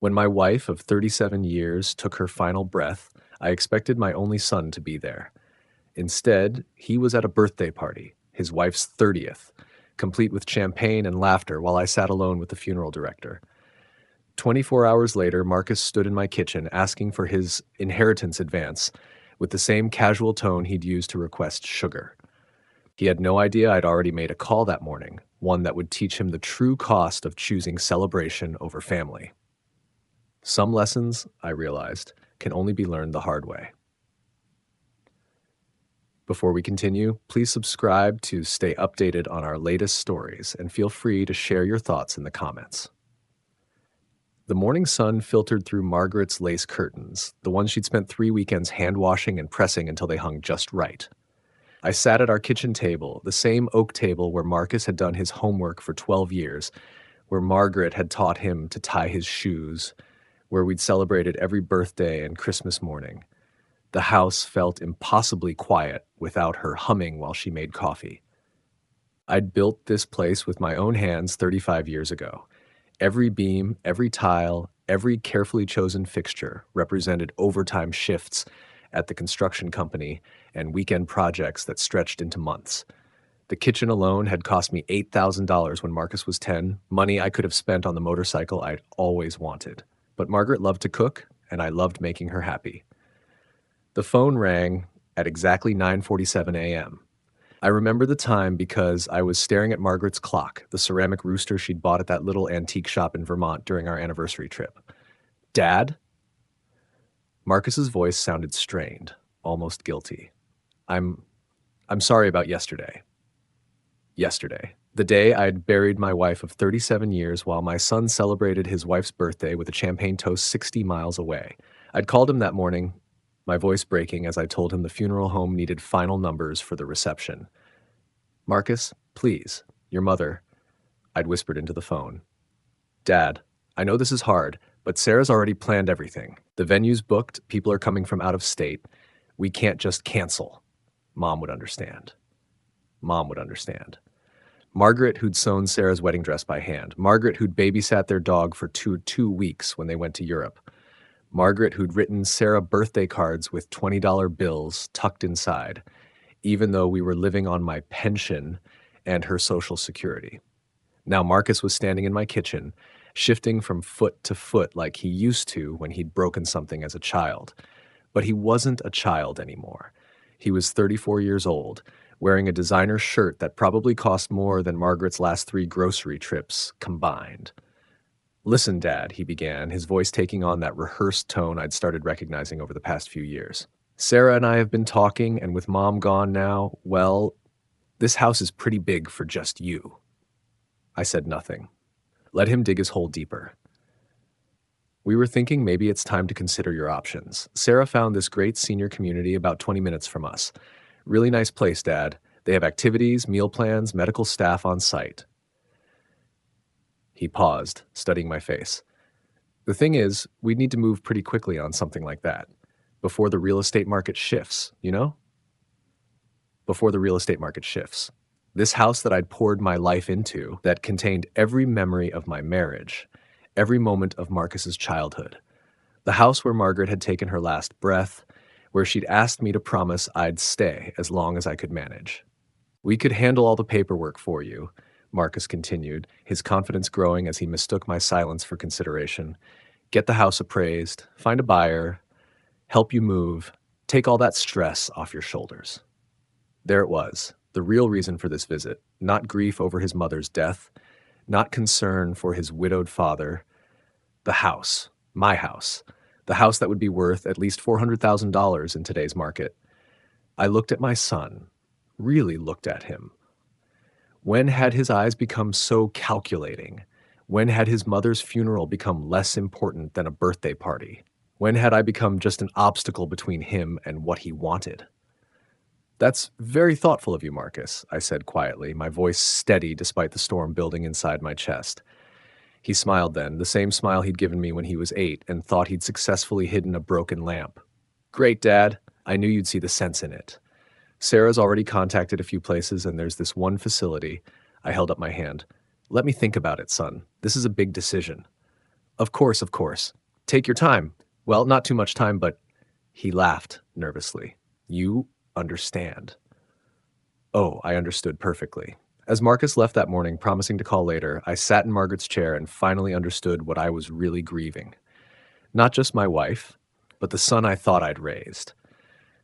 When my wife of 37 years took her final breath, I expected my only son to be there. Instead, he was at a birthday party, his wife's 30th, complete with champagne and laughter while I sat alone with the funeral director. 24 hours later, Marcus stood in my kitchen asking for his inheritance advance with the same casual tone he'd used to request sugar. He had no idea I'd already made a call that morning, one that would teach him the true cost of choosing celebration over family. Some lessons, I realized, can only be learned the hard way. Before we continue, please subscribe to stay updated on our latest stories and feel free to share your thoughts in the comments. The morning sun filtered through Margaret's lace curtains, the ones she'd spent 3 weekends hand-washing and pressing until they hung just right. I sat at our kitchen table, the same oak table where Marcus had done his homework for 12 years, where Margaret had taught him to tie his shoes, where we'd celebrated every birthday and Christmas morning. The house felt impossibly quiet without her humming while she made coffee. I'd built this place with my own hands 35 years ago. Every beam, every tile, every carefully chosen fixture represented overtime shifts at the construction company and weekend projects that stretched into months. The kitchen alone had cost me $8,000 when Marcus was 10, money I could have spent on the motorcycle I'd always wanted. But Margaret loved to cook, and I loved making her happy. The phone rang at exactly 9:47 a.m. I remember the time because I was staring at Margaret's clock, the ceramic rooster she'd bought at that little antique shop in Vermont during our anniversary trip. "Dad?" Marcus's voice sounded strained, almost guilty. I'm sorry about yesterday. Yesterday. The day I'd buried my wife of 37 years while my son celebrated his wife's birthday with a champagne toast 60 miles away. I'd called him that morning, my voice breaking as I told him the funeral home needed final numbers for the reception. "Marcus, please, your mother," I'd whispered into the phone. "Dad, I know this is hard, but Sarah's already planned everything. The venue's booked, people are coming from out of state. We can't just cancel." Mom would understand. Mom would understand. Margaret, who'd sewn Sarah's wedding dress by hand. Margaret, who'd babysat their dog for two weeks when they went to Europe. Margaret, who'd written Sarah birthday cards with $20 bills tucked inside, even though we were living on my pension and her Social Security. Now Marcus was standing in my kitchen, shifting from foot to foot like he used to when he'd broken something as a child. But he wasn't a child anymore. He was 34 years old, wearing a designer shirt that probably cost more than Margaret's last 3 grocery trips combined. "Listen, Dad," he began, his voice taking on that rehearsed tone I'd started recognizing over the past few years. "Sarah and I have been talking, and with Mom gone now, well, this house is pretty big for just you." I said nothing. Let him dig his hole deeper. "We were thinking maybe it's time to consider your options. Sarah found this great senior community about 20 minutes from us. Really nice place, Dad. They have activities, meal plans, medical staff on site." He paused, studying my face. "The thing is, we'd need to move pretty quickly on something like that. Before the real estate market shifts, you know? Before the real estate market shifts. This house that I'd poured my life into, that contained every memory of my marriage, every moment of Marcus's childhood. The house where Margaret had taken her last breath, where she'd asked me to promise I'd stay as long as I could manage. We could handle all the paperwork for you," Marcus continued, his confidence growing as he mistook my silence for consideration. "Get the house appraised, find a buyer, help you move, take all that stress off your shoulders." There it was, the real reason for this visit, not grief over his mother's death, not concern for his widowed father. The house, my house, the house that would be worth at least $400,000 in today's market. I looked at my son, really looked at him. When had his eyes become so calculating? When had his mother's funeral become less important than a birthday party? When had I become just an obstacle between him and what he wanted? "That's very thoughtful of you, Marcus," I said quietly, my voice steady despite the storm building inside my chest. He smiled then, the same smile he'd given me when he was 8 and thought he'd successfully hidden a broken lamp. "Great, Dad. I knew you'd see the sense in it. Sarah's already contacted a few places, and there's this one facility." I held up my hand. "Let me think about it, son. This is a big decision." Of course, of course. Take your time. Well, not too much time, but he laughed nervously. You understand. Oh, I understood perfectly. As Marcus left that morning, promising to call later, I sat in Margaret's chair and finally understood what I was really grieving. Not just my wife, but the son I thought I'd raised.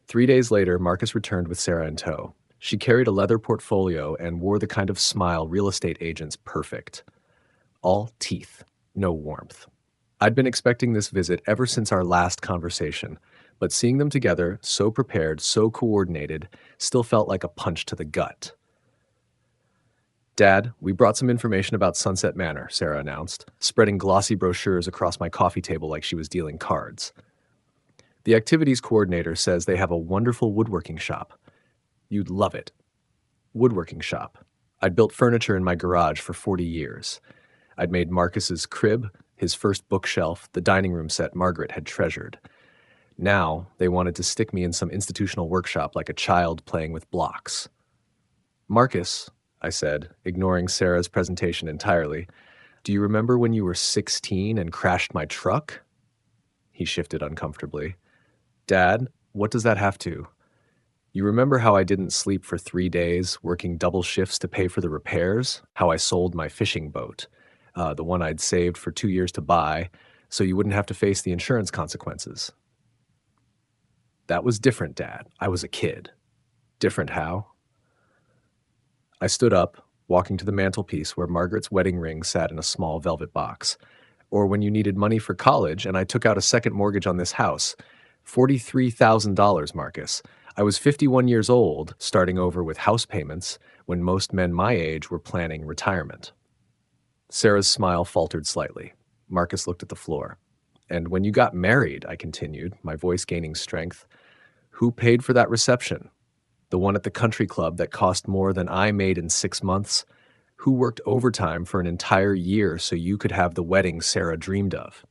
3 days later, Marcus returned with Sarah in tow. She carried a leather portfolio and wore the kind of smile real estate agents perfect. All teeth, no warmth. I'd been expecting this visit ever since our last conversation, but seeing them together, so prepared, so coordinated, still felt like a punch to the gut. Dad, we brought some information about Sunset Manor, Sarah announced, spreading glossy brochures across my coffee table like she was dealing cards. The activities coordinator says they have a wonderful woodworking shop. You'd love it. Woodworking shop. I'd built furniture in my garage for 40 years. I'd made Marcus's crib, his first bookshelf, the dining room set Margaret had treasured. Now, they wanted to stick me in some institutional workshop like a child playing with blocks. Marcus, I said, ignoring Sarah's presentation entirely, do you remember when you were 16 and crashed my truck? He shifted uncomfortably. Dad, what does that have to? You remember how I didn't sleep for 3 days, working double shifts to pay for the repairs? How I sold my fishing boat, the one I'd saved for 2 years to buy, so you wouldn't have to face the insurance consequences. That was different, Dad. I was a kid. Different how? I stood up, walking to the mantelpiece where Margaret's wedding ring sat in a small velvet box. Or when you needed money for college and I took out a second mortgage on this house. $43,000, Marcus. I was 51 years old, starting over with house payments, when most men my age were planning retirement. Sarah's smile faltered slightly. Marcus looked at the floor. And when you got married, I continued, my voice gaining strength, who paid for that reception? The one at the country club that cost more than I made in 6 months? Who worked overtime for an entire year so you could have the wedding Sarah dreamed of?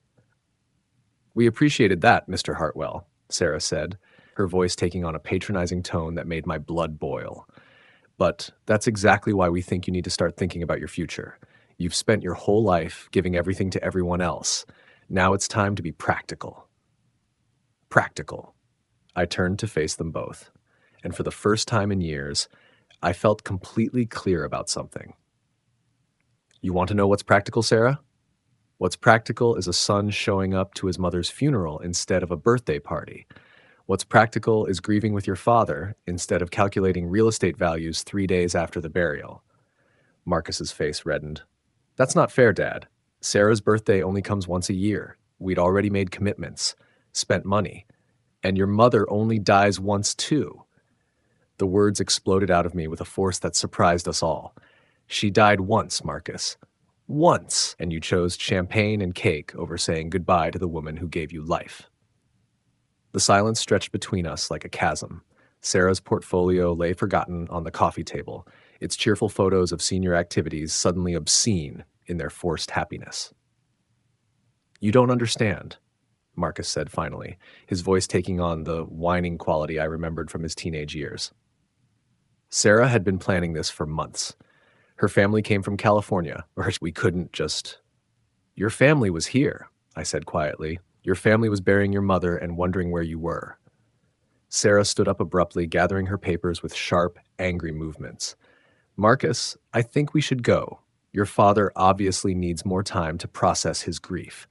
We appreciated that, Mr. Hartwell, Sarah said, her voice taking on a patronizing tone that made my blood boil. But that's exactly why we think you need to start thinking about your future. You've spent your whole life giving everything to everyone else. Now it's time to be practical. Practical. I turned to face them both. And for the first time in years, I felt completely clear about something. You want to know what's practical, Sarah? What's practical is a son showing up to his mother's funeral instead of a birthday party. What's practical is grieving with your father instead of calculating real estate values 3 days after the burial. Marcus's face reddened. That's not fair, Dad. Sarah's birthday only comes once a year. We'd already made commitments, spent money. And your mother only dies once too. The words exploded out of me with a force that surprised us all. She died once, Marcus. Once, and you chose champagne and cake over saying goodbye to the woman who gave you life. The silence stretched between us like a chasm. Sarah's portfolio lay forgotten on the coffee table, its cheerful photos of senior activities suddenly obscene in their forced happiness. You don't understand, Marcus said finally, his voice taking on the whining quality I remembered from his teenage years. Sarah had been planning this for months. Her family came from California, or we couldn't just... Your family was here, I said quietly. Your family was burying your mother and wondering where you were. Sarah stood up abruptly, gathering her papers with sharp, angry movements. Marcus, I think we should go. Your father obviously needs more time to process his grief.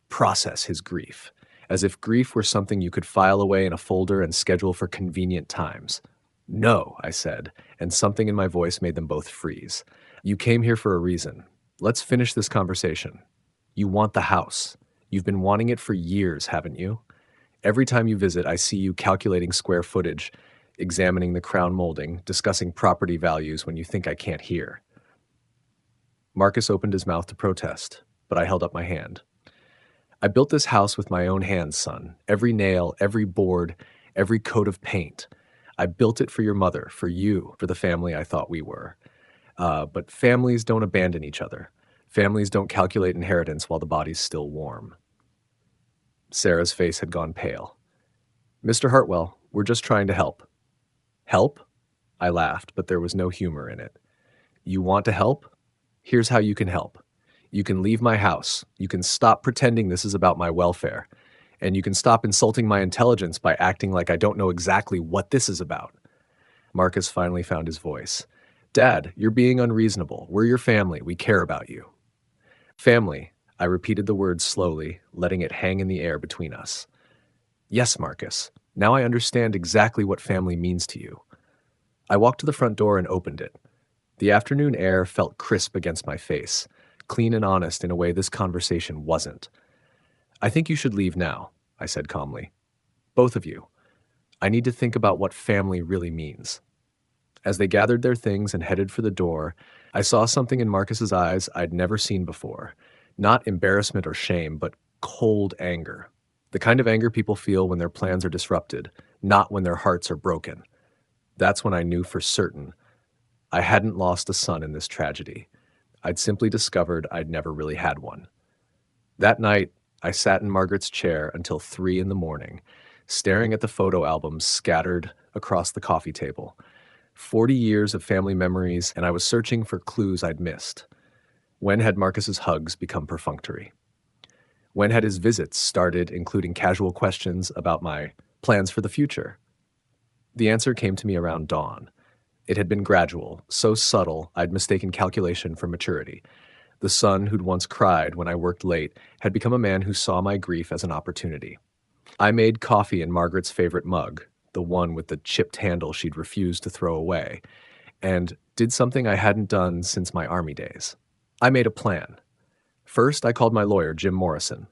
Process his grief. As if grief were something you could file away in a folder and schedule for convenient times. No, I said, and something in my voice made them both freeze. You came here for a reason. Let's finish this conversation. You want the house. You've been wanting it for years, haven't you? Every time you visit, I see you calculating square footage, examining the crown molding, discussing property values when you think I can't hear. Marcus opened his mouth to protest, but I held up my hand. I built this house with my own hands, son. Every nail, every board, every coat of paint. I built it for your mother, for you, for the family I thought we were. But families don't abandon each other. Families don't calculate inheritance while the body's still warm. Sarah's face had gone pale. Mr. Hartwell, we're just trying to help. Help? I laughed, but there was no humor in it. You want to help? Here's how you can help. You can leave my house. You can stop pretending this is about my welfare. And you can stop insulting my intelligence by acting like I don't know exactly what this is about. Marcus finally found his voice. Dad, you're being unreasonable. We're your family. We care about you. Family. I repeated the word slowly, letting it hang in the air between us. Yes, Marcus. Now I understand exactly what family means to you. I walked to the front door and opened it. The afternoon air felt crisp against my face, clean and honest in a way this conversation wasn't. I think you should leave now, I said calmly. Both of you. I need to think about what family really means. As they gathered their things and headed for the door, I saw something in Marcus's eyes I'd never seen before. Not embarrassment or shame, but cold anger. The kind of anger people feel when their plans are disrupted, not when their hearts are broken. That's when I knew for certain I hadn't lost a son in this tragedy. I'd simply discovered I'd never really had one. That night, I sat in Margaret's chair until 3 in the morning, staring at the photo albums scattered across the coffee table. 40 years of family memories, and I was searching for clues I'd missed. When had Marcus's hugs become perfunctory? When had his visits started including casual questions about my plans for the future? The answer came to me around dawn. It had been gradual, so subtle I'd mistaken calculation for maturity. The son who'd once cried when I worked late had become a man who saw my grief as an opportunity. I made coffee in Margaret's favorite mug, the one with the chipped handle she'd refused to throw away, and did something I hadn't done since my Army days. I made a plan. First, I called my lawyer, Jim Morrison.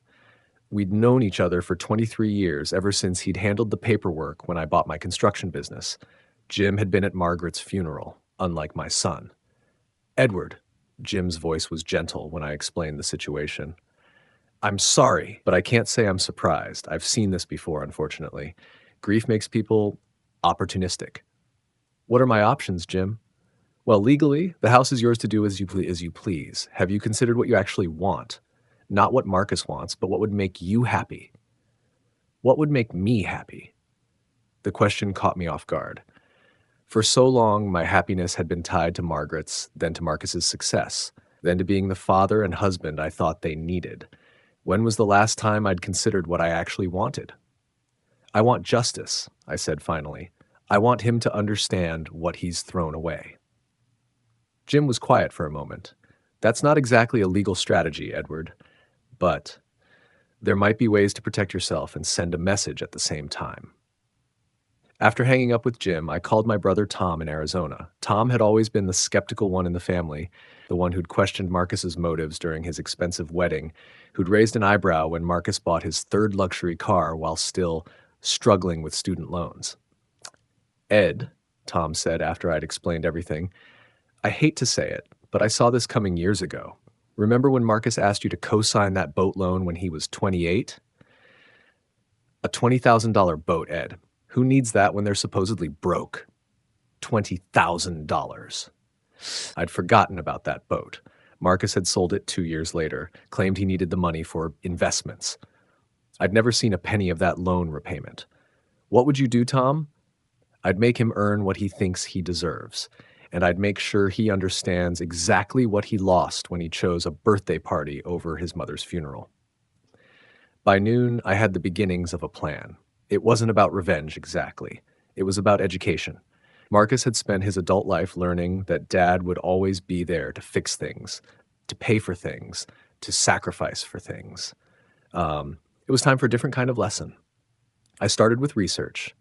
We'd known each other for 23 years, ever since he'd handled the paperwork when I bought my construction business. Jim had been at Margaret's funeral, unlike my son. Edward, Jim's voice was gentle when I explained the situation. I'm sorry, but I can't say I'm surprised. I've seen this before, unfortunately. Grief makes people opportunistic. What are my options, Jim? Well, legally, the house is yours to do as you please. Have you considered what you actually want? Not what Marcus wants, but what would make you happy. What would make me happy? The question caught me off guard. For so long, my happiness had been tied to Margaret's, then to Marcus's success, then to being the father and husband I thought they needed. When was the last time I'd considered what I actually wanted? I want justice, I said finally. I want him to understand what he's thrown away. Jim was quiet for a moment. That's not exactly a legal strategy, Edward, but there might be ways to protect yourself and send a message at the same time. After hanging up with Jim, I called my brother Tom in Arizona. Tom had always been the skeptical one in the family, the one who'd questioned Marcus's motives during his expensive wedding, who'd raised an eyebrow when Marcus bought his third luxury car while still struggling with student loans. Ed, Tom said after I'd explained everything, I hate to say it, but I saw this coming years ago. Remember when Marcus asked you to co-sign that boat loan when he was 28? A $20,000 boat, Ed. Who needs that when they're supposedly broke? $20,000. I'd forgotten about that boat. Marcus had sold it 2 years later, claimed he needed the money for investments. I'd never seen a penny of that loan repayment. What would you do, Tom? I'd make him earn what he thinks he deserves, and I'd make sure he understands exactly what he lost when he chose a birthday party over his mother's funeral. By noon, I had the beginnings of a plan. It wasn't about revenge exactly. It was about education. Marcus had spent his adult life learning that Dad would always be there to fix things, to pay for things, to sacrifice for things. It was time for a different kind of lesson. I started with research.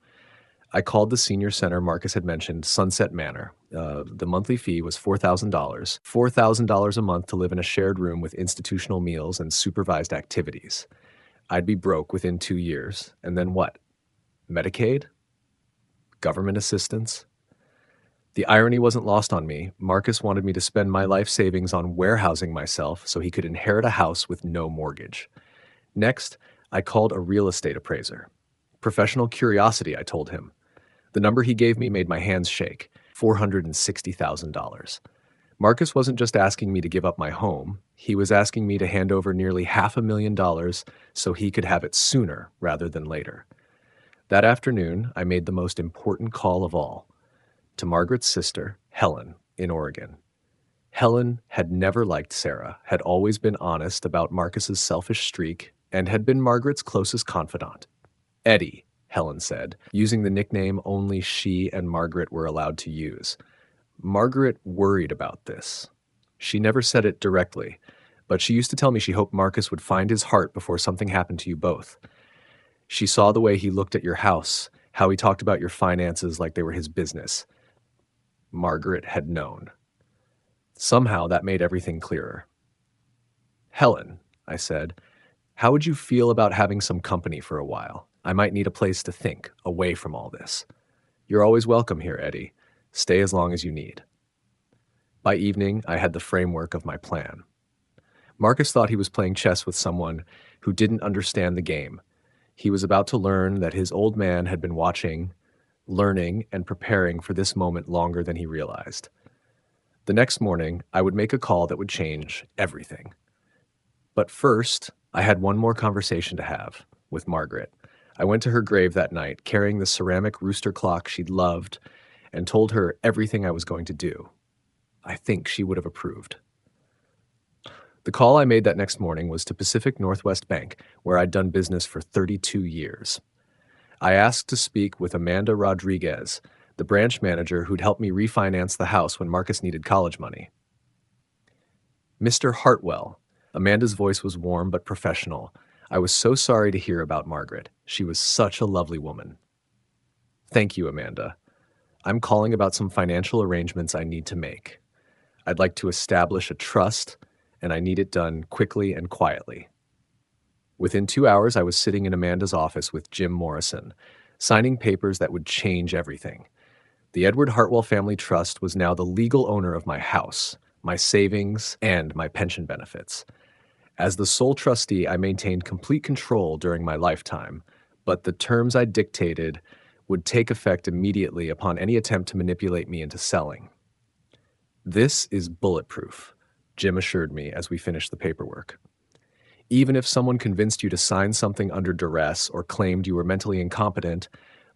I called the senior center Marcus had mentioned, Sunset Manor. The monthly fee was $4,000. $4,000 a month to live in a shared room with institutional meals and supervised activities. I'd be broke within 2 years. And then what? Medicaid? Government assistance? The irony wasn't lost on me. Marcus wanted me to spend my life savings on warehousing myself so he could inherit a house with no mortgage. Next, I called a real estate appraiser. Professional curiosity, I told him. The number he gave me made my hands shake. $460,000. Marcus wasn't just asking me to give up my home. He was asking me to hand over nearly $500,000 so he could have it sooner rather than later. That afternoon, I made the most important call of all, to Margaret's sister, Helen, in Oregon. Helen had never liked Sarah, had always been honest about Marcus's selfish streak, and had been Margaret's closest confidant. Eddie, Helen said, using the nickname only she and Margaret were allowed to use. Margaret worried about this. She never said it directly, but she used to tell me she hoped Marcus would find his heart before something happened to you both. She saw the way he looked at your house, how he talked about your finances like they were his business. Margaret had known. Somehow that made everything clearer. Helen, I said, how would you feel about having some company for a while? I might need a place to think, away from all this. You're always welcome here, Eddie. Stay as long as you need. By evening, I had the framework of my plan. Marcus thought he was playing chess with someone who didn't understand the game. He was about to learn that his old man had been watching, learning, and preparing for this moment longer than he realized. The next morning, I would make a call that would change everything. But first, I had one more conversation to have with Margaret. I went to her grave that night, carrying the ceramic rooster clock she'd loved, and told her everything I was going to do. I think she would have approved. The call I made that next morning was to Pacific Northwest Bank, where I'd done business for 32 years. I asked to speak with Amanda Rodriguez, the branch manager who'd helped me refinance the house when Marcus needed college money. Mr. Hartwell. Amanda's voice was warm but professional. I was so sorry to hear about Margaret. She was such a lovely woman. Thank you, Amanda. I'm calling about some financial arrangements I need to make. I'd like to establish a trust, and I need it done quickly and quietly. Within 2 hours, I was sitting in Amanda's office with Jim Morrison, signing papers that would change everything. The Edward Hartwell Family Trust was now the legal owner of my house, my savings, and my pension benefits. As the sole trustee, I maintained complete control during my lifetime, but the terms I dictated would take effect immediately upon any attempt to manipulate me into selling. This is bulletproof, Jim assured me as we finished the paperwork. Even if someone convinced you to sign something under duress or claimed you were mentally incompetent,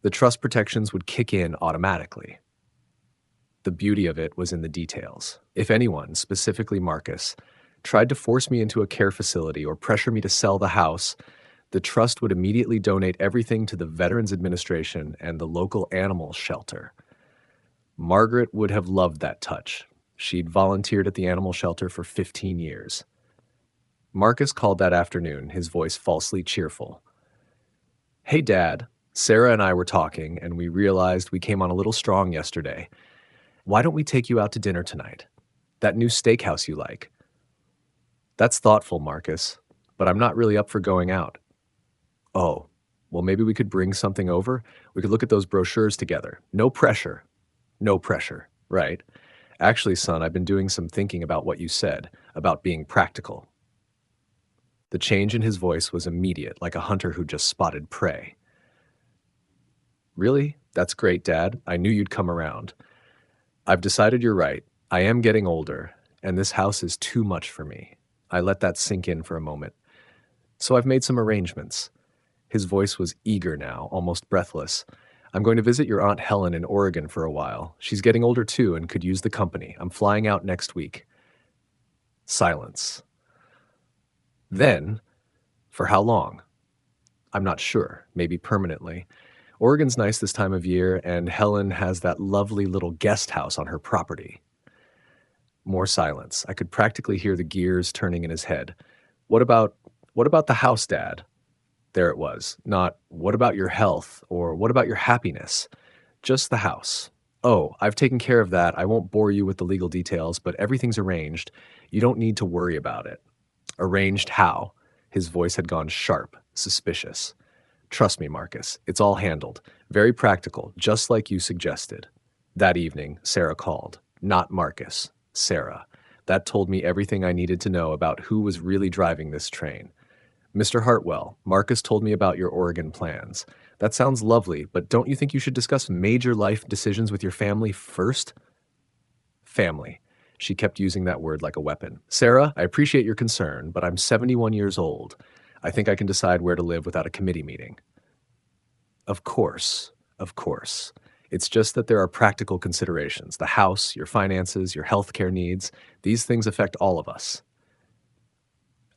the trust protections would kick in automatically. The beauty of it was in the details. If anyone, specifically Marcus, tried to force me into a care facility or pressure me to sell the house, the trust would immediately donate everything to the Veterans Administration and the local animal shelter. Margaret would have loved that touch. She'd volunteered at the animal shelter for 15 years. Marcus called that afternoon, his voice falsely cheerful. Hey, Dad. Sarah and I were talking, and we realized we came on a little strong yesterday. Why don't we take you out to dinner tonight? That new steakhouse you like. That's thoughtful, Marcus, but I'm not really up for going out. Oh, well, maybe we could bring something over? We could look at those brochures together. No pressure. No pressure, right? Actually, son, I've been doing some thinking about what you said, about being practical. The change in his voice was immediate, like a hunter who just spotted prey. Really? That's great, Dad. I knew you'd come around. I've decided you're right. I am getting older, and this house is too much for me. I let that sink in for a moment. So I've made some arrangements. His voice was eager now, almost breathless. I'm going to visit your Aunt Helen in Oregon for a while. She's getting older too and could use the company. I'm flying out next week. Silence. Then, for how long? I'm not sure. Maybe permanently. Oregon's nice this time of year, and Helen has that lovely little guest house on her property. More silence. I could practically hear the gears turning in his head. What about the house, Dad? There it was. Not, what about your health, or what about your happiness? Just the house. Oh, I've taken care of that. I won't bore you with the legal details, but everything's arranged. You don't need to worry about it. Arranged how? His voice had gone sharp, suspicious. Trust me, Marcus. It's all handled. Very practical, just like you suggested. That evening, Sarah called. Not Marcus. Sarah. That told me everything I needed to know about who was really driving this train. Mr. Hartwell, Marcus told me about your Oregon plans. That sounds lovely, but don't you think you should discuss major life decisions with your family first? Family. She kept using that word like a weapon. Sarah, I appreciate your concern, but I'm 71 years old. I think I can decide where to live without a committee meeting. Of course. It's just that there are practical considerations. The house, your finances, your healthcare needs, these things affect all of us.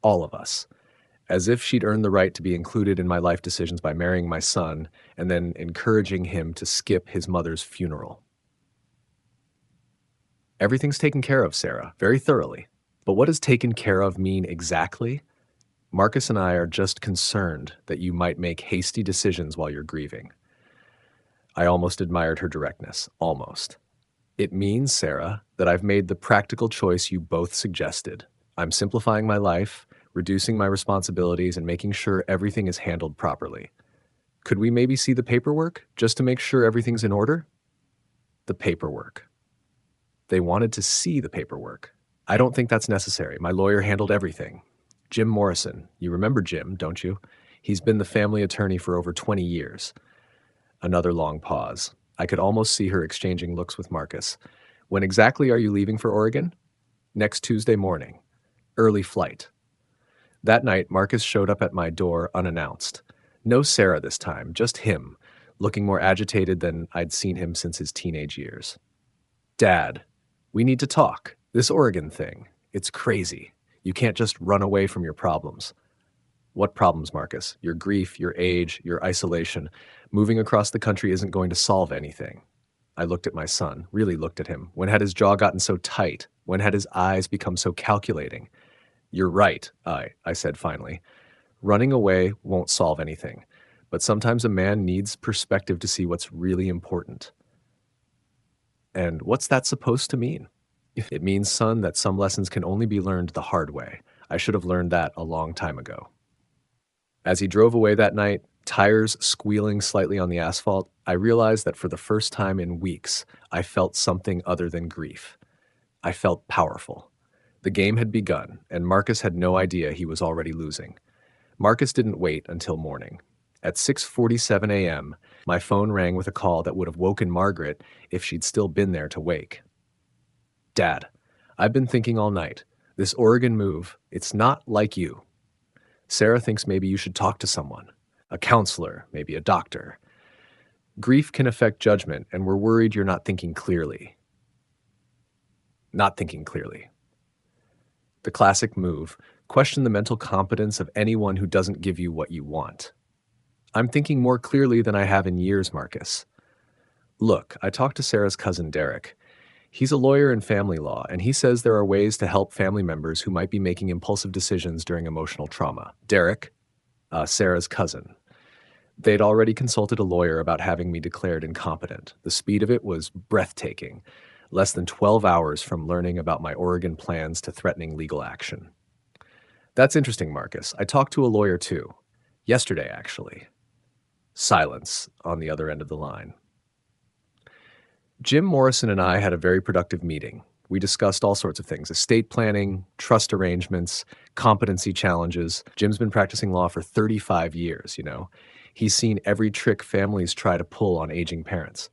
All of us. As if she'd earned the right to be included in my life decisions by marrying my son and then encouraging him to skip his mother's funeral. Everything's taken care of, Sarah, very thoroughly. But what does taken care of mean exactly? Marcus and I are just concerned that you might make hasty decisions while you're grieving. I almost admired her directness. Almost. It means, Sarah, that I've made the practical choice you both suggested. I'm simplifying my life, reducing my responsibilities, and making sure everything is handled properly. Could we maybe see the paperwork, just to make sure everything's in order? The paperwork. They wanted to see the paperwork. I don't think that's necessary. My lawyer handled everything. Jim Morrison. You remember Jim, don't you? He's been the family attorney for over 20 years. Another long pause. I could almost see her exchanging looks with Marcus. When exactly are you leaving for Oregon? Next Tuesday morning. Early flight. That night, Marcus showed up at my door unannounced. No Sarah this time, just him, looking more agitated than I'd seen him since his teenage years. Dad, we need to talk. This Oregon thing, it's crazy. You can't just run away from your problems. What problems, Marcus? Your grief, your age, your isolation. Moving across the country isn't going to solve anything. I looked at my son, really looked at him. When had his jaw gotten so tight? When had his eyes become so calculating? You're right, I said finally. Running away won't solve anything, but sometimes a man needs perspective to see what's really important. And what's that supposed to mean? It means, son, that some lessons can only be learned the hard way. I should have learned that a long time ago. As he drove away that night, tires squealing slightly on the asphalt, I realized that for the first time in weeks, I felt something other than grief. I felt powerful. The game had begun, and Marcus had no idea he was already losing. Marcus didn't wait until morning. At 6:47 a.m., my phone rang with a call that would have woken Margaret if she'd still been there to wake. Dad, I've been thinking all night. This Oregon move, it's not like you. Sarah thinks maybe you should talk to someone. A counselor, maybe a doctor. Grief can affect judgment, and we're worried you're not thinking clearly. Not thinking clearly. The classic move, question the mental competence of anyone who doesn't give you what you want. I'm thinking more clearly than I have in years, Marcus. Look, I talked to Sarah's cousin Derek. He's a lawyer in family law, and he says there are ways to help family members who might be making impulsive decisions during emotional trauma. Derek, Sarah's cousin. They'd already consulted a lawyer about having me declared incompetent. The speed of it was breathtaking. Less than 12 hours from learning about my Oregon plans to threatening legal action. That's interesting, Marcus. I talked to a lawyer too. Yesterday, actually. Silence on the other end of the line. Jim Morrison and I had a very productive meeting. We discussed all sorts of things: estate planning, trust arrangements, competency challenges. Jim's been practicing law for 35 years, you know. He's seen every trick families try to pull on aging parents.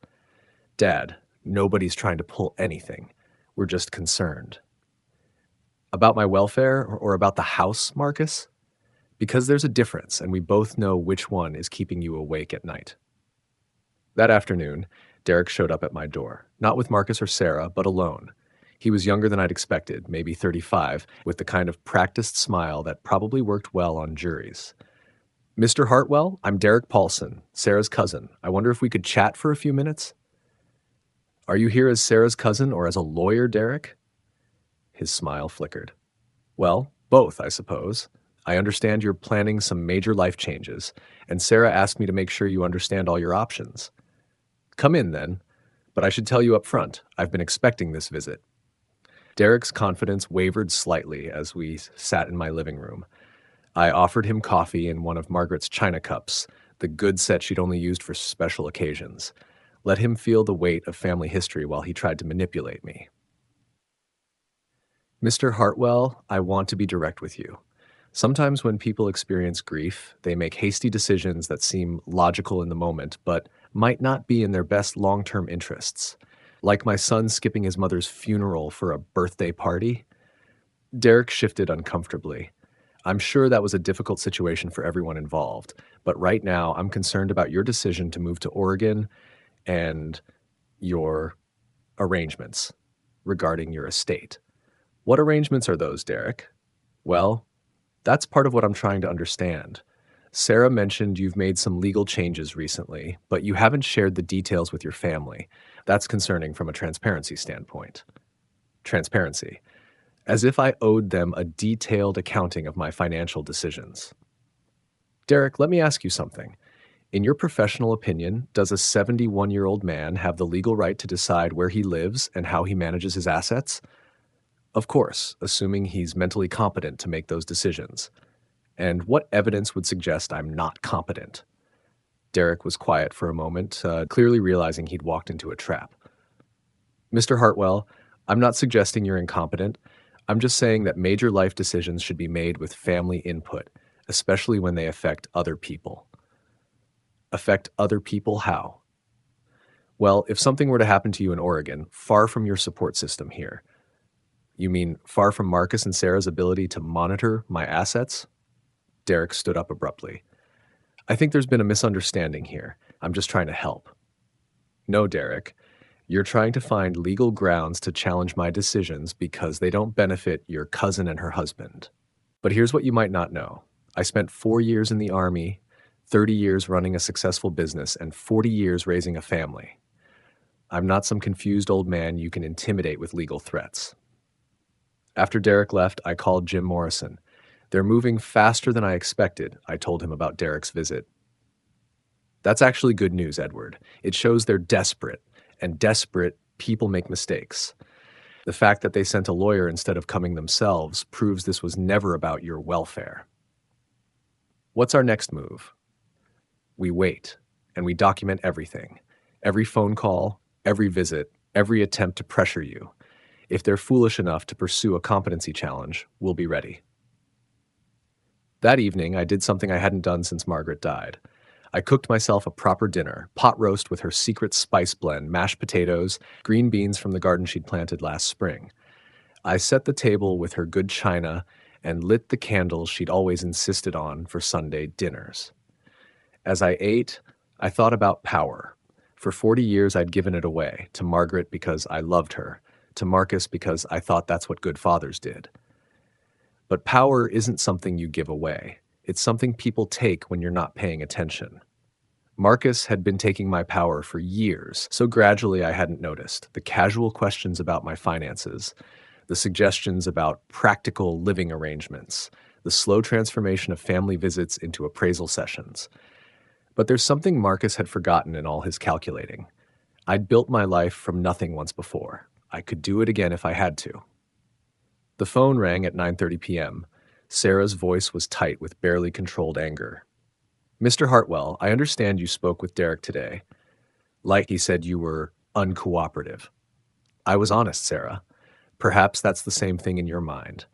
Dad, nobody's trying to pull anything. We're just concerned. About my welfare or about the house, Marcus? Because there's a difference, and we both know which one is keeping you awake at night. That afternoon, Derek showed up at my door, not with Marcus or Sarah, but alone. He was younger than I'd expected, maybe 35, with the kind of practiced smile that probably worked well on juries. Mr. Hartwell, I'm Derek Paulson, Sarah's cousin. I wonder if we could chat for a few minutes? Are you here as Sarah's cousin or as a lawyer, Derek? His smile flickered. Well, both, I suppose. I understand you're planning some major life changes, and Sarah asked me to make sure you understand all your options. Come in, then. But I should tell you up front, I've been expecting this visit. Derek's confidence wavered slightly as we sat in my living room. I offered him coffee in one of Margaret's china cups, the good set she'd only used for special occasions. Let him feel the weight of family history while he tried to manipulate me. Mr. Hartwell, I want to be direct with you. Sometimes when people experience grief, they make hasty decisions that seem logical in the moment, but might not be in their best long-term interests. Like my son skipping his mother's funeral for a birthday party. Derek shifted uncomfortably. I'm sure that was a difficult situation for everyone involved, but right now I'm concerned about your decision to move to Oregon and your arrangements regarding your estate. What arrangements are those, Derek? Well, that's part of what I'm trying to understand. Sarah mentioned you've made some legal changes recently, but you haven't shared the details with your family. That's concerning from a transparency standpoint. Transparency. As if I owed them a detailed accounting of my financial decisions. Derek, let me ask you something. In your professional opinion, does a 71-year-old man have the legal right to decide where he lives and how he manages his assets? Of course, assuming he's mentally competent to make those decisions. And what evidence would suggest I'm not competent? Derek was quiet for a moment, clearly realizing he'd walked into a trap. Mr. Hartwell, I'm not suggesting you're incompetent. I'm just saying that major life decisions should be made with family input, especially when they affect other people. Affect other people how? Well, if something were to happen to you in Oregon, far from your support system here. You mean far from Marcus and Sarah's ability to monitor my assets? Derek stood up abruptly. I think there's been a misunderstanding here. I'm just trying to help. No, Derek. You're trying to find legal grounds to challenge my decisions because they don't benefit your cousin and her husband. But here's what you might not know. I spent 4 years in the Army, 30 years running a successful business, and 40 years raising a family. I'm not some confused old man you can intimidate with legal threats. After Derek left, I called Jim Morrison. They're moving faster than I expected, I told him about Derek's visit. That's actually good news, Edward. It shows they're desperate, and desperate people make mistakes. The fact that they sent a lawyer instead of coming themselves proves this was never about your welfare. What's our next move? We wait, and we document everything. Every phone call, every visit, every attempt to pressure you. If they're foolish enough to pursue a competency challenge, we'll be ready. That evening, I did something I hadn't done since Margaret died. I cooked myself a proper dinner, pot roast with her secret spice blend, mashed potatoes, green beans from the garden she'd planted last spring. I set the table with her good china and lit the candles she'd always insisted on for Sunday dinners. As I ate, I thought about power. For 40 years, I'd given it away, to Margaret because I loved her, to Marcus because I thought that's what good fathers did. But power isn't something you give away. It's something people take when you're not paying attention. Marcus had been taking my power for years, so gradually I hadn't noticed. The casual questions about my finances, the suggestions about practical living arrangements, the slow transformation of family visits into appraisal sessions. But there's something Marcus had forgotten in all his calculating. I'd built my life from nothing once before. I could do it again if I had to. The phone rang at 9:30 p.m. Sarah's voice was tight with barely controlled anger. Mr. Hartwell, I understand you spoke with Derek today. Like he said you were uncooperative. I was honest, Sarah. Perhaps that's the same thing in your mind.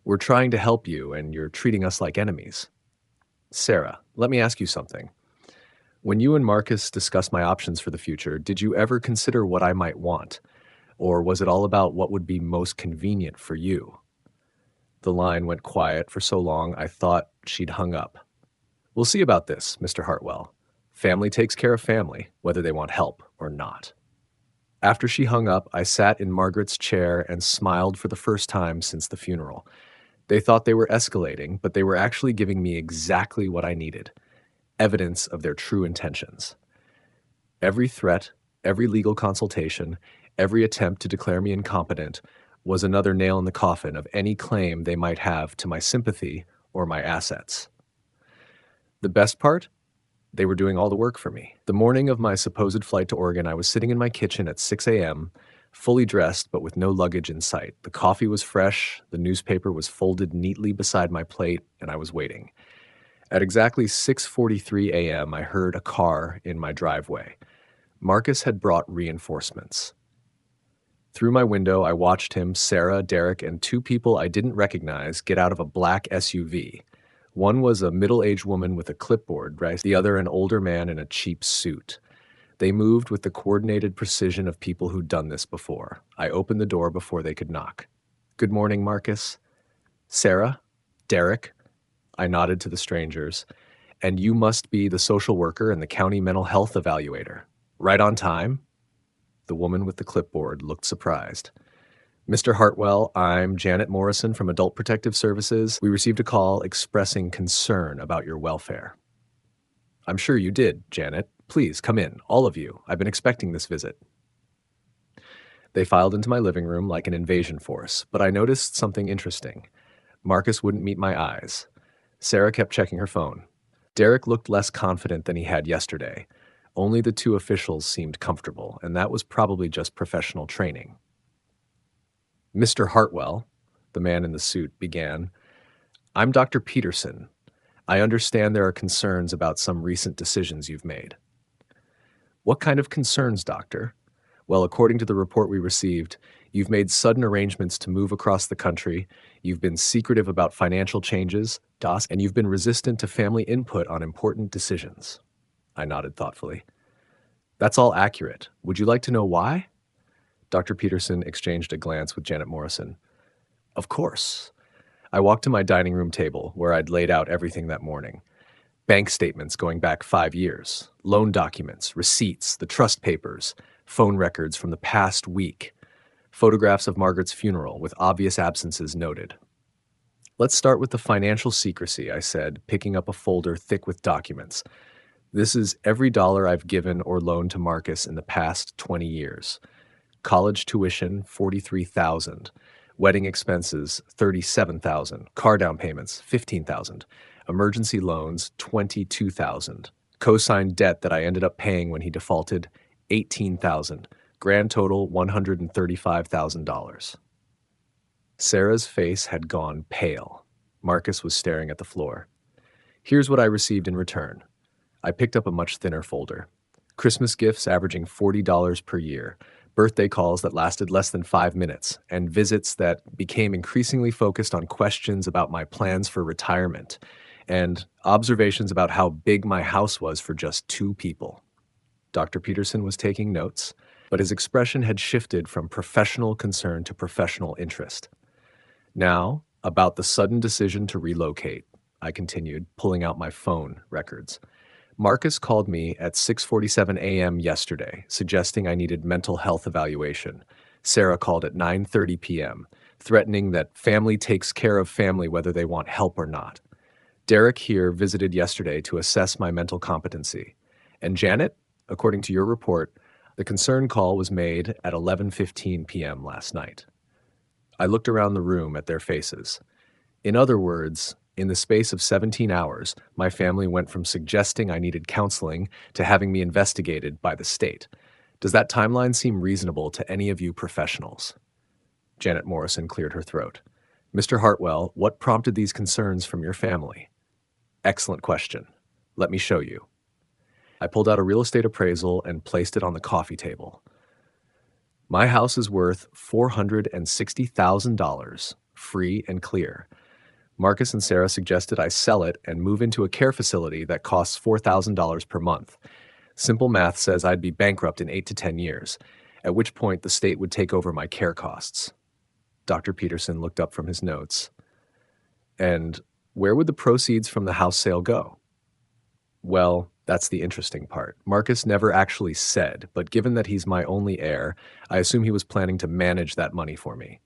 We're trying to help you, and you're treating us like enemies. Sarah, let me ask you something. When you and Marcus discussed my options for the future, did you ever consider what I might want? Or was it all about what would be most convenient for you? The line went quiet for so long I thought she'd hung up. We'll see about this, Mr. Hartwell. Family takes care of family, whether they want help or not. After she hung up, I sat in Margaret's chair and smiled for the first time since the funeral. They thought they were escalating, but they were actually giving me exactly what I needed. Evidence of their true intentions. Every threat, every legal consultation, every attempt to declare me incompetent was another nail in the coffin of any claim they might have to my sympathy or my assets. The best part? They were doing all the work for me. The morning of my supposed flight to Oregon, I was sitting in my kitchen at 6 a.m., fully dressed but with no luggage in sight. The coffee was fresh, the newspaper was folded neatly beside my plate, and I was waiting. At exactly 6:43 a.m., I heard a car in my driveway. Marcus had brought reinforcements. Through my window, I watched him, Sarah, Derek, and two people I didn't recognize get out of a black SUV. One was a middle-aged woman with a clipboard, the other an older man in a cheap suit. They moved with the coordinated precision of people who'd done this before. I opened the door before they could knock. Good morning, Marcus. Sarah? Derek? I nodded to the strangers. And you must be the social worker and the county mental health evaluator. Right on time? The woman with the clipboard looked surprised. Mr. Hartwell, I'm Janet Morrison from Adult Protective Services. We received a call expressing concern about your welfare. I'm sure you did, Janet. Please come in, all of you. I've been expecting this visit. They filed into my living room like an invasion force, but I noticed something interesting. Marcus wouldn't meet my eyes. Sarah kept checking her phone. Derek looked less confident than he had yesterday. Only the two officials seemed comfortable, and that was probably just professional training. Mr. Hartwell, the man in the suit, began, I'm Dr. Peterson. I understand there are concerns about some recent decisions you've made. What kind of concerns, doctor? Well, according to the report we received, you've made sudden arrangements to move across the country, you've been secretive about financial changes, and you've been resistant to family input on important decisions. I nodded thoughtfully. That's all accurate. Would you like to know why? Dr. Peterson exchanged a glance with Janet Morrison. Of course. I walked to my dining room table, where I'd laid out everything that morning. Bank statements going back 5 years, loan documents, receipts, the trust papers, phone records from the past week, photographs of Margaret's funeral with obvious absences noted. Let's start with the financial secrecy, I said, picking up a folder thick with documents. This is every dollar I've given or loaned to Marcus in the past 20 years. College tuition, $43,000. Wedding expenses, $37,000. Car down payments, $15,000. Emergency loans, $22,000. Co-signed debt that I ended up paying when he defaulted, $18,000. Grand total, $135,000. Sarah's face had gone pale. Marcus was staring at the floor. Here's what I received in return. I picked up a much thinner folder. Christmas gifts averaging $40 per year, birthday calls that lasted less than 5 minutes, and visits that became increasingly focused on questions about my plans for retirement, and observations about how big my house was for just 2 people. Dr. Peterson was taking notes, but his expression had shifted from professional concern to professional interest. Now, about the sudden decision to relocate, I continued, pulling out my phone records. Marcus called me at 6:47 a.m. yesterday, suggesting I needed mental health evaluation. Sarah called at 9:30 p.m., threatening that family takes care of family whether they want help or not. Derek here visited yesterday to assess my mental competency. And Janet, according to your report, the concern call was made at 11:15 p.m. last night. I looked around the room at their faces. In other words, in the space of 17 hours, my family went from suggesting I needed counseling to having me investigated by the state. Does that timeline seem reasonable to any of you professionals? Janet Morrison cleared her throat. Mr. Hartwell, what prompted these concerns from your family? Excellent question. Let me show you. I pulled out a real estate appraisal and placed it on the coffee table. My house is worth $460,000, free and clear. Marcus and Sarah suggested I sell it and move into a care facility that costs $4,000 per month. Simple math says I'd be bankrupt in 8 to 10 years, at which point the state would take over my care costs. Dr. Peterson looked up from his notes. And where would the proceeds from the house sale go? Well, that's the interesting part. Marcus never actually said, but given that he's my only heir, I assume he was planning to manage that money for me.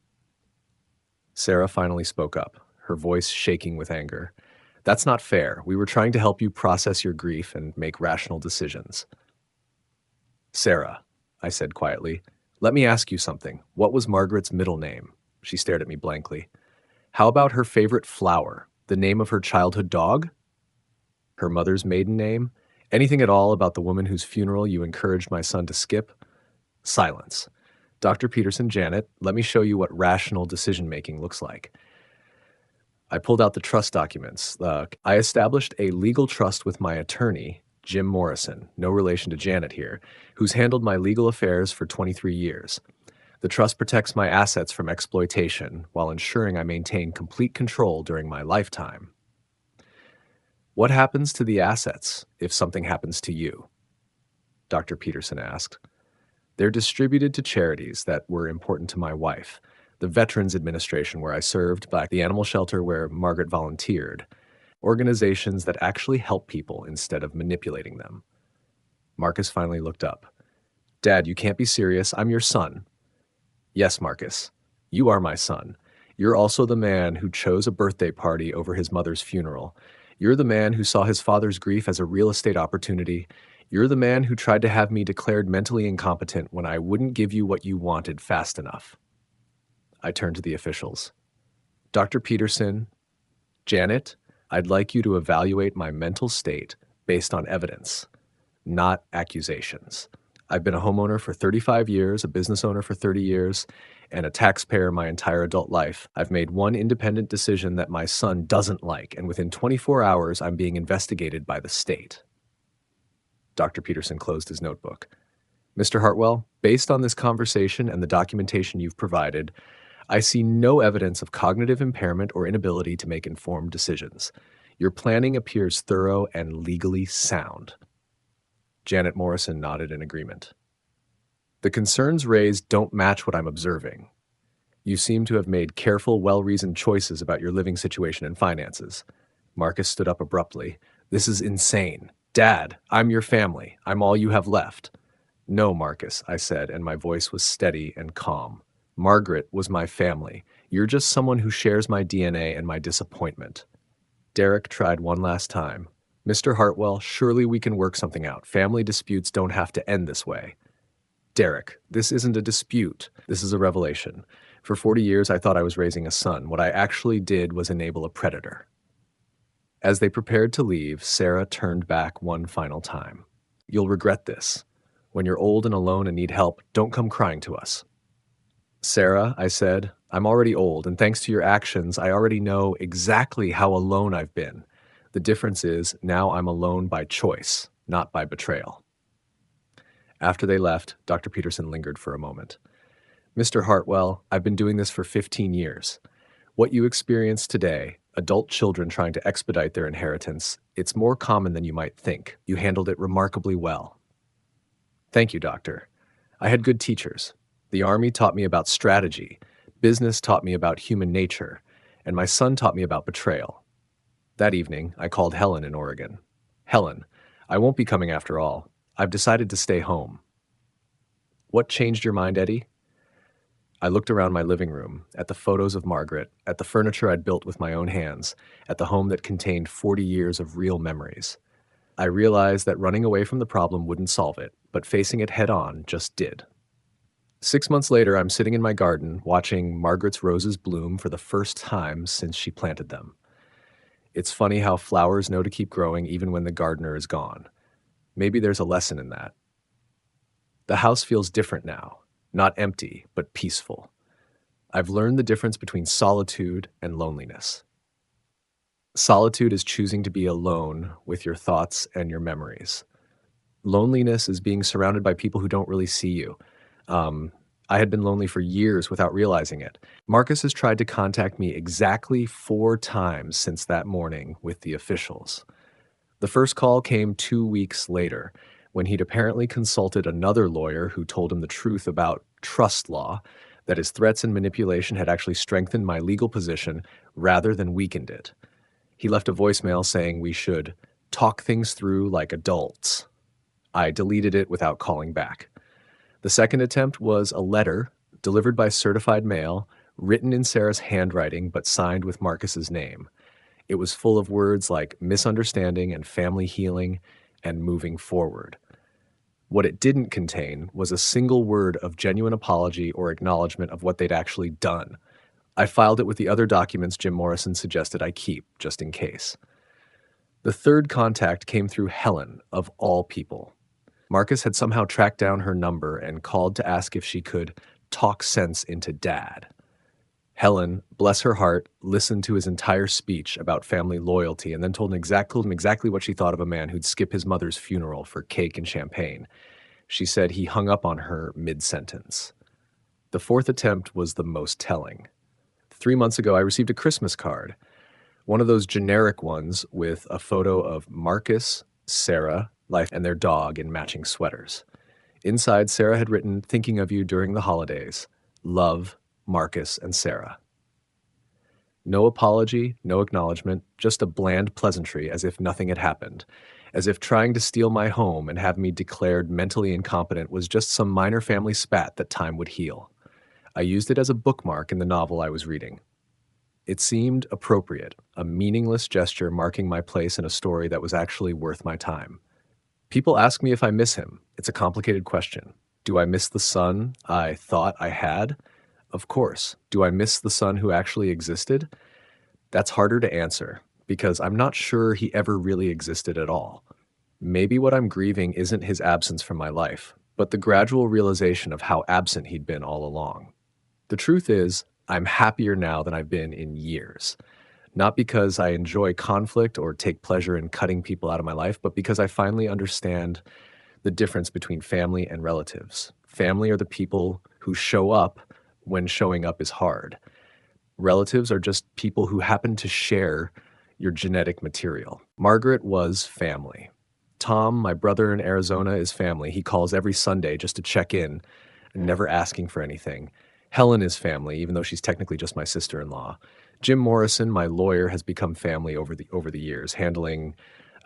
Sarah finally spoke up, her voice shaking with anger. That's not fair. We were trying to help you process your grief and make rational decisions. Sarah, I said quietly, let me ask you something. What was Margaret's middle name? She stared at me blankly. How about her favorite flower? The name of her childhood dog? Her mother's maiden name? Anything at all about the woman whose funeral you encouraged my son to skip? Silence. Dr. Peterson, Janet, let me show you what rational decision-making looks like. I pulled out the trust documents. I established a legal trust with my attorney, Jim Morrison, no relation to Janet here, who's handled my legal affairs for 23 years. The trust protects my assets from exploitation while ensuring I maintain complete control during my lifetime. What happens to the assets if something happens to you? Dr. Peterson asked. They're distributed to charities that were important to my wife. The Veterans Administration where I served, the animal shelter where Margaret volunteered, organizations that actually help people instead of manipulating them. Marcus finally looked up. Dad, you can't be serious. I'm your son. Yes, Marcus, you are my son. You're also the man who chose a birthday party over his mother's funeral. You're the man who saw his father's grief as a real estate opportunity. You're the man who tried to have me declared mentally incompetent when I wouldn't give you what you wanted fast enough. I turned to the officials. Dr. Peterson, Janet, I'd like you to evaluate my mental state based on evidence, not accusations. I've been a homeowner for 35 years, a business owner for 30 years, and a taxpayer my entire adult life. I've made one independent decision that my son doesn't like, and within 24 hours, I'm being investigated by the state. Dr. Peterson closed his notebook. Mr. Hartwell, based on this conversation and the documentation you've provided, I see no evidence of cognitive impairment or inability to make informed decisions. Your planning appears thorough and legally sound. Janet Morrison nodded in agreement. The concerns raised don't match what I'm observing. You seem to have made careful, well-reasoned choices about your living situation and finances. Marcus stood up abruptly. This is insane. Dad, I'm your family. I'm all you have left. No, Marcus, I said, and my voice was steady and calm. Margaret was my family. You're just someone who shares my DNA and my disappointment. Derek tried one last time. Mr. Hartwell, surely we can work something out. Family disputes don't have to end this way. Derek, this isn't a dispute. This is a revelation. For 40 years, I thought I was raising a son. What I actually did was enable a predator. As they prepared to leave, Sarah turned back one final time. You'll regret this. When you're old and alone and need help, don't come crying to us. Sarah, I said, I'm already old, and thanks to your actions, I already know exactly how alone I've been. The difference is, now I'm alone by choice, not by betrayal. After they left, Dr. Peterson lingered for a moment. Mr. Hartwell, I've been doing this for 15 years. What you experience today, adult children trying to expedite their inheritance, it's more common than you might think. You handled it remarkably well. Thank you, Doctor. I had good teachers. The Army taught me about strategy, business taught me about human nature, and my son taught me about betrayal. That evening, I called Helen in Oregon. Helen, I won't be coming after all. I've decided to stay home. What changed your mind, Eddie? I looked around my living room, at the photos of Margaret, at the furniture I'd built with my own hands, at the home that contained 40 years of real memories. I realized that running away from the problem wouldn't solve it, but facing it head-on just did. 6 months later, I'm sitting in my garden, watching Margaret's roses bloom for the first time since she planted them. It's funny how flowers know to keep growing even when the gardener is gone. Maybe there's a lesson in that. The house feels different now, not empty, but peaceful. I've learned the difference between solitude and loneliness. Solitude is choosing to be alone with your thoughts and your memories. Loneliness is being surrounded by people who don't really see you. I had been lonely for years without realizing it. Marcus has tried to contact me exactly 4 times since that morning with the officials. The first call came 2 weeks later, when he'd apparently consulted another lawyer who told him the truth about trust law, that his threats and manipulation had actually strengthened my legal position rather than weakened it. He left a voicemail saying we should talk things through like adults. I deleted it without calling back. The second attempt was a letter delivered by certified mail, written in Sarah's handwriting but signed with Marcus's name. It was full of words like misunderstanding and family healing and moving forward. What it didn't contain was a single word of genuine apology or acknowledgement of what they'd actually done. I filed it with the other documents Jim Morrison suggested I keep, just in case. The third contact came through Helen, of all people. Marcus had somehow tracked down her number and called to ask if she could talk sense into Dad. Helen, bless her heart, listened to his entire speech about family loyalty and then told him exactly what she thought of a man who'd skip his mother's funeral for cake and champagne. She said he hung up on her mid-sentence. The fourth attempt was the most telling. 3 months ago, I received a Christmas card, one of those generic ones with a photo of Marcus, Sarah, Life, and their dog in matching sweaters. Inside, Sarah had written, "Thinking of you during the holidays. Love, Marcus and Sarah." No apology, no acknowledgement, just a bland pleasantry as if nothing had happened. as if trying to steal my home and have me declared mentally incompetent was just some minor family spat that time would heal. I used it as a bookmark in the novel I was reading. It seemed appropriate, a meaningless gesture marking my place in a story that was actually worth my time. People ask me if I miss him. It's a complicated question. Do I miss the son I thought I had? Of course. Do I miss the son who actually existed? That's harder to answer because I'm not sure he ever really existed at all. Maybe what I'm grieving isn't his absence from my life, but the gradual realization of how absent he'd been all along. The truth is, I'm happier now than I've been in years. Not because I enjoy conflict or take pleasure in cutting people out of my life, but because I finally understand the difference between family and relatives. Family are the people who show up when showing up is hard. Relatives are just people who happen to share your genetic material. Margaret was family. Tom, my brother in Arizona, is family. He calls every Sunday just to check in, never asking for anything. Helen is family, even though she's technically just my sister-in-law. Jim Morrison, my lawyer, has become family over the years, handling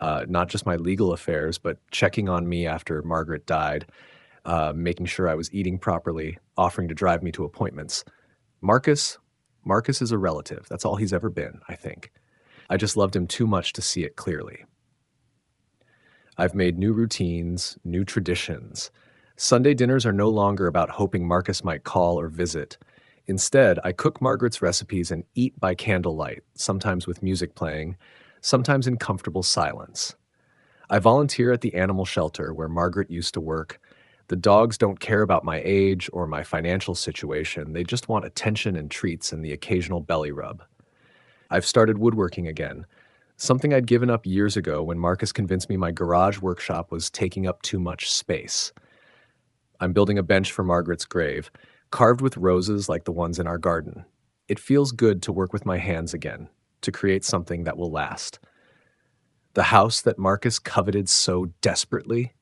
not just my legal affairs, but checking on me after Margaret died, making sure I was eating properly, offering to drive me to appointments. Marcus, Marcus is a relative. That's all he's ever been, I think. I just loved him too much to see it clearly. I've made new routines, new traditions. Sunday dinners are no longer about hoping Marcus might call or visit. Instead, I cook Margaret's recipes and eat by candlelight, sometimes with music playing, sometimes in comfortable silence. I volunteer at the animal shelter where Margaret used to work. The dogs don't care about my age or my financial situation. They just want attention and treats and the occasional belly rub. I've started woodworking again, something I'd given up years ago when Marcus convinced me my garage workshop was taking up too much space. I'm building a bench for Margaret's grave, carved with roses like the ones in our garden. It feels good to work with my hands again, to create something that will last. The house that Marcus coveted so desperately,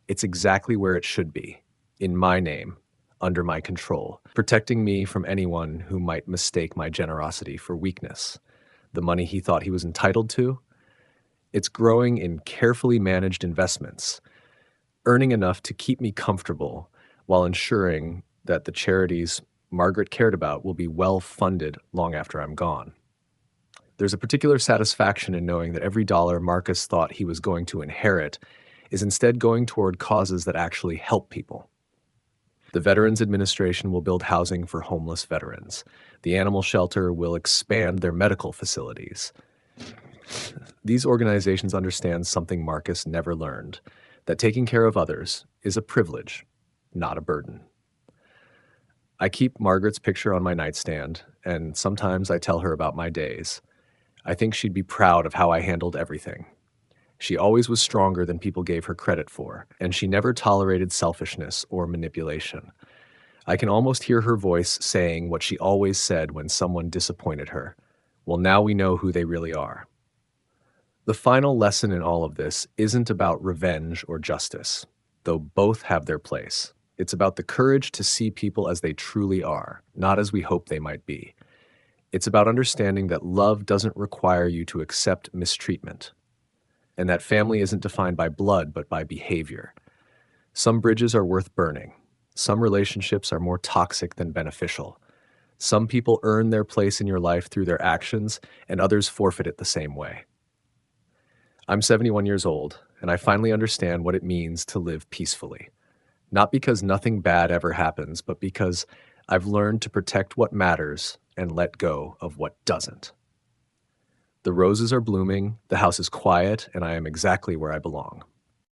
it's exactly where it should be, in my name, under my control, protecting me from anyone who might mistake my generosity for weakness. The money he thought he was entitled to, it's growing in carefully managed investments, earning enough to keep me comfortable while ensuring that the charities Margaret cared about will be well funded long after I'm gone. There's a particular satisfaction in knowing that every dollar Marcus thought he was going to inherit is instead going toward causes that actually help people. The Veterans Administration will build housing for homeless veterans. The animal shelter will expand their medical facilities. These organizations understand something Marcus never learned, that taking care of others is a privilege, not a burden. I keep Margaret's picture on my nightstand, and sometimes I tell her about my days. I think she'd be proud of how I handled everything. She always was stronger than people gave her credit for, and she never tolerated selfishness or manipulation. I can almost hear her voice saying what she always said when someone disappointed her. Well, now we know who they really are. The final lesson in all of this isn't about revenge or justice, though both have their place. It's about the courage to see people as they truly are, not as we hope they might be. It's about understanding that love doesn't require you to accept mistreatment, and that family isn't defined by blood but by behavior. Some bridges are worth burning. Some relationships are more toxic than beneficial. Some people earn their place in your life through their actions, and others forfeit it the same way. I'm 71 years old, and I finally understand what it means to live peacefully. Not because nothing bad ever happens, but because I've learned to protect what matters and let go of what doesn't. The roses are blooming, the house is quiet, and I am exactly where I belong.